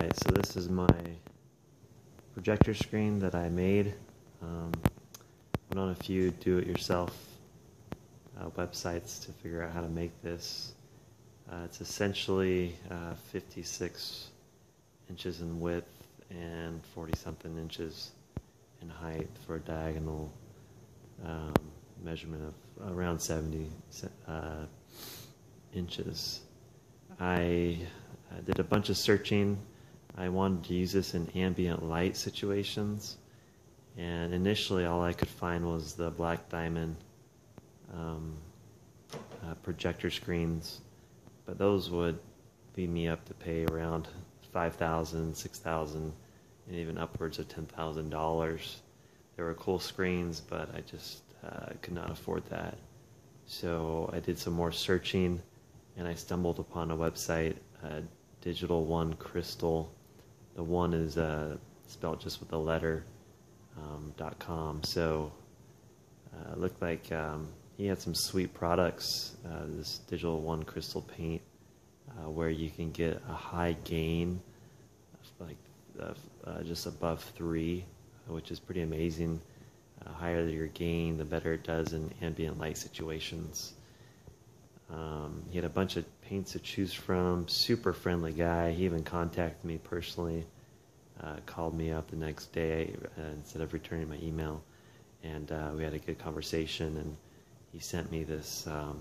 Alright, so this is my projector screen that I made. Went on a few do-it-yourself websites to figure out how to make this. It's essentially 56 inches in width and 40-something inches in height for a diagonal measurement of around 70 inches. I did a bunch of searching. I wanted to use this in ambient light situations, and initially all I could find was the black diamond projector screens, but those would beat me up to pay around $5,000, $6,000, and even upwards of $10,000. They were cool screens, but I just could not afford that. So I did some more searching, and I stumbled upon a website, digital1crystal. The one is spelled just with a letter, .com. So it looked like he had some sweet products, this digital1crystal paint, where you can get a high gain, like just above 3, which is pretty amazing. Higher your gain, the better it does in ambient light situations. He had a bunch of paints to choose from. Super friendly guy. He even contacted me personally, called me up the next day instead of returning my email, and we had a good conversation, and he sent me this a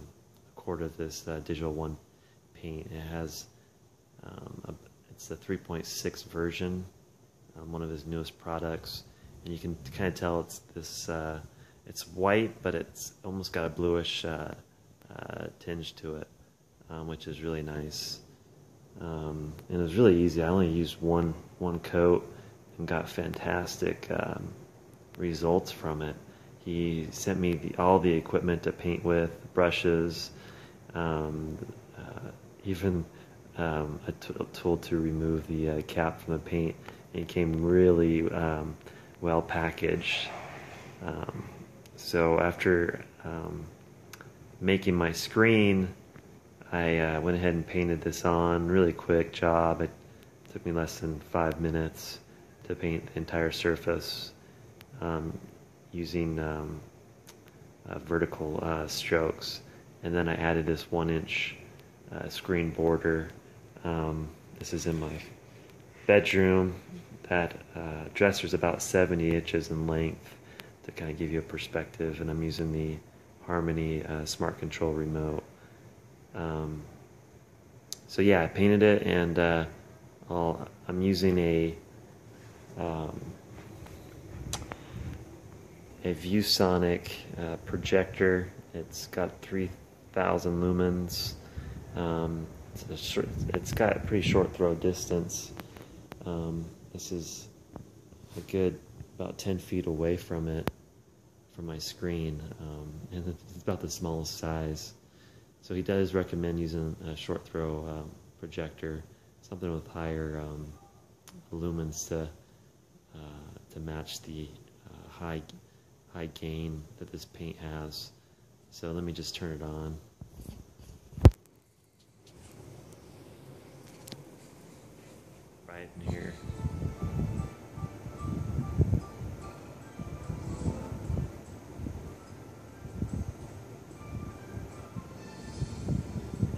quart of this Digital One paint. It has it's the 3.6 version, one of his newest products, and you can kind of tell it's this it's white, but it's almost got a bluish tinge to it, which is really nice. And it was really easy. I only used one coat and got fantastic results from it. He sent me all the equipment to paint with, brushes, even a tool to remove the cap from the paint. And it came really well packaged. So after making my screen, I went ahead and painted this on. Really quick job. It took me less than 5 minutes to paint the entire surface using vertical strokes. And then I added this 1-inch screen border. This is in my bedroom. That dresser is about 70 inches in length to kind of give you a perspective, and I'm using the Harmony Smart Control remote. So yeah, I painted it, and I'm using a ViewSonic projector. It's got 3,000 lumens. It's got a pretty short throw distance. This is a good about 10 feet away from it, from my screen, and it's about the smallest size. So he does recommend using a short throw projector, something with higher lumens to match the high gain that this paint has. So let me just turn it on. Right in here.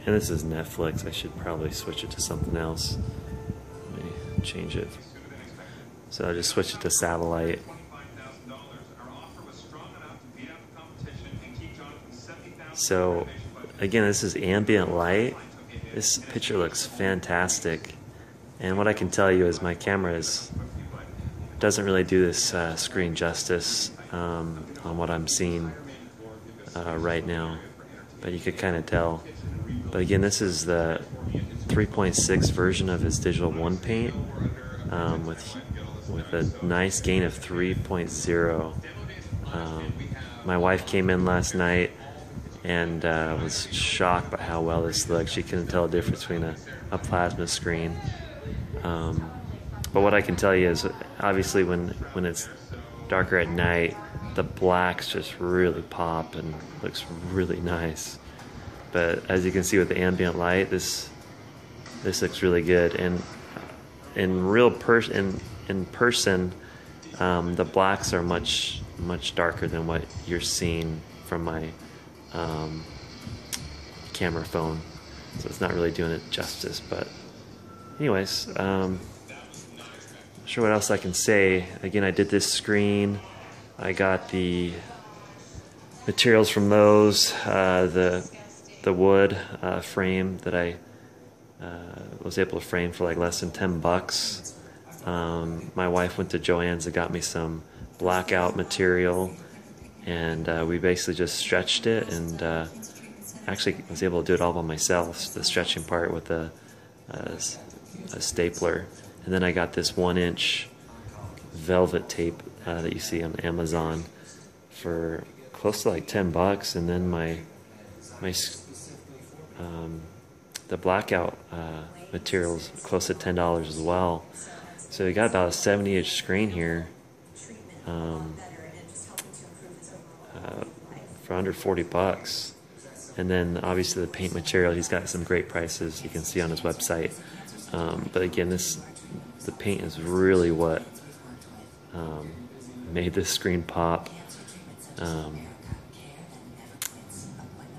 And this is Netflix. I should probably switch it to something else. Let me change it. So I just switch it to satellite. So again, this is ambient light. This picture looks fantastic. And what I can tell you is my camera doesn't really do this screen justice on what I'm seeing right now. But you could kind of tell. But again, this is the 3.6 version of his Digital One paint with a nice gain of 3.0. My wife came in last night and was shocked by how well this looked. She couldn't tell the difference between a plasma screen. But what I can tell you is, obviously, when it's darker at night, the blacks just really pop and looks really nice. But as you can see with the ambient light, this looks really good. And in person, the blacks are much darker than what you're seeing from my camera phone, so it's not really doing it justice. But anyways, not sure what else I can say. Again, I did this screen. I got the materials from those, the wood frame that I was able to frame for like less than $10. My wife went to Joann's and got me some blackout material, and we basically just stretched it, and actually was able to do it all by myself, the stretching part with a stapler. And then I got this 1-inch velvet tape that you see on Amazon for close to like $10, and then the blackout materials close to $10 as well. So you got about a 70-inch screen here for under $40. And then obviously the paint material, he's got some great prices you can see on his website. But again, the paint is really what made this screen pop.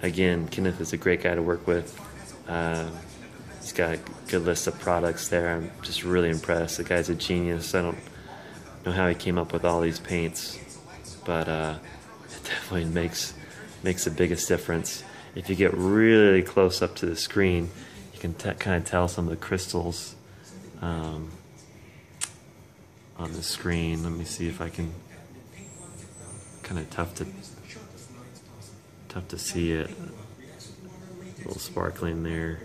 Again, Kenneth is a great guy to work with. He's got a good list of products there. I'm just really impressed. The guy's a genius. I don't know how he came up with all these paints, but it definitely makes the biggest difference. If you get really close up to the screen, you can kind of tell some of the crystals on the screen. Let me see if I can. Kind of tough to see it. A little sparkling there.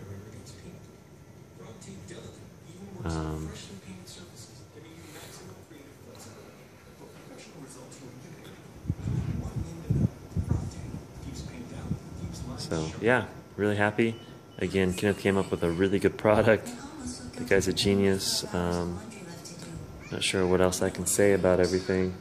So yeah, really happy. Again, Kenneth came up with a really good product. The guy's a genius. Not sure what else I can say about everything.